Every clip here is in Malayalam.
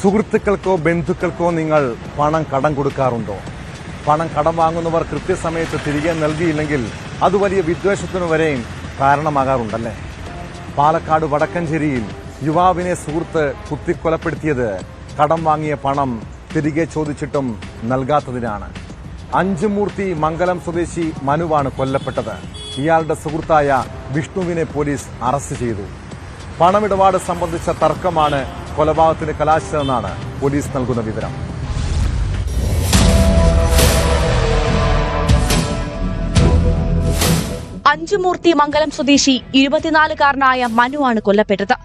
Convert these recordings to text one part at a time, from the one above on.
സുഹൃത്തുക്കൾക്കോ ബന്ധുക്കൾക്കോ നിങ്ങൾ പണം കടം കൊടുക്കാറുണ്ടോ? പണം കടം വാങ്ങുന്നവർ കൃത്യസമയത്ത് തിരികെ നൽകിയില്ലെങ്കിൽ അത് വലിയ വിദ്വേഷത്തിനു വരെയും കാരണമാകാറുണ്ടല്ലേ? പാലക്കാട് വടക്കഞ്ചേരിയിൽ യുവാവിനെ സുഹൃത്ത് കുത്തിക്കൊലപ്പെടുത്തിയത് കടം വാങ്ങിയ പണം തിരികെ ചോദിച്ചിട്ടും നൽകാത്തതിനാണ്. അഞ്ചുമൂർത്തി മംഗലം സ്വദേശി മനുവാണ് കൊല്ലപ്പെട്ടത്. ഇയാളുടെ സുഹൃത്തായ വിഷ്ണുവിനെ പോലീസ് അറസ്റ്റ് ചെയ്തു. പണമിടപാട് സംബന്ധിച്ച തർക്കമാണ് കൊലപാതകത്തിന് കലാശിച്ചതെന്നാണ് പോലീസ് നൽകുന്ന വിവരം. അഞ്ചുമൂർത്തി മംഗലം സ്വദേശി 24-കാരനായ മനുവാണ് കൊല്ലപ്പെട്ടത്.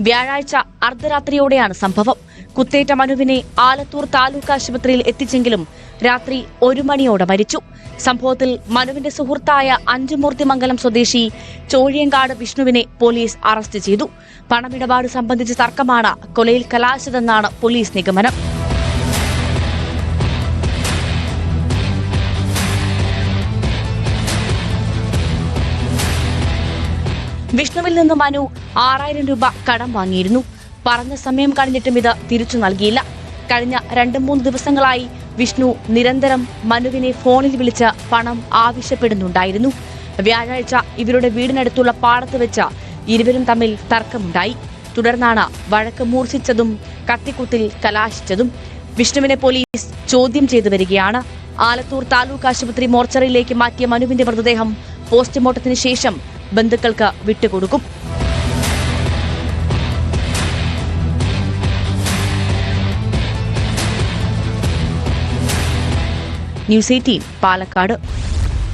വ്യാഴാഴ്ച അർദ്ധരാത്രിയോടെയാണ് സംഭവം. കുത്തേറ്റ മനുവിനെ ആലത്തൂർ താലൂക്ക് ആശുപത്രിയിൽ എത്തിച്ചെങ്കിലും രാത്രി 1 മണിയോടെ മരിച്ചു. സംഭവത്തിൽ മനുവിന്റെ സുഹൃത്തായ അഞ്ചുമൂർത്തി മംഗലം സ്വദേശി ചോഴിയങ്കാട് വിഷ്ണുവിനെ പോലീസ് അറസ്റ്റ് ചെയ്തു. പണമിടപാട് സംബന്ധിച്ച തർക്കമാണ് കൊലയിൽ കലാശിച്ചതെന്നാണ് പോലീസ് നിഗമനം. വിഷ്ണുവിൽ നിന്ന് മനു 6000 രൂപ കടം വാങ്ങിയിരുന്നു. പറഞ്ഞ സമയം കഴിഞ്ഞിട്ടും ഇത് തിരിച്ചു നൽകിയില്ല. കഴിഞ്ഞ 2-3 ദിവസങ്ങളായി വിഷ്ണു നിരന്തരം മനുവിനെ ഫോണിൽ വിളിച്ച് പണം ആവശ്യപ്പെടുന്നുണ്ടായിരുന്നു. വ്യാഴാഴ്ച ഇവരുടെ വീടിനടുത്തുള്ള പാടത്ത് വെച്ച് ഇരുവരും തമ്മിൽ തർക്കമുണ്ടായി. തുടർന്നാണ് വഴക്ക് മൂർച്ഛിച്ചതും കത്തിക്കുത്തിൽ കലാശിച്ചതും. വിഷ്ണുവിനെ പോലീസ് ചോദ്യം ചെയ്തു വരികയാണ്. ആലത്തൂർ താലൂക്ക് ആശുപത്രി മോർച്ചറിയിലേക്ക് മാറ്റിയ മനുവിന്റെ മൃതദേഹം പോസ്റ്റ്മോർട്ടത്തിന് ശേഷം ബന്ധുക്കൾക്ക് വിട്ടുകൊടുക്കും. ന്യൂസ് 18 പാലക്കാട്.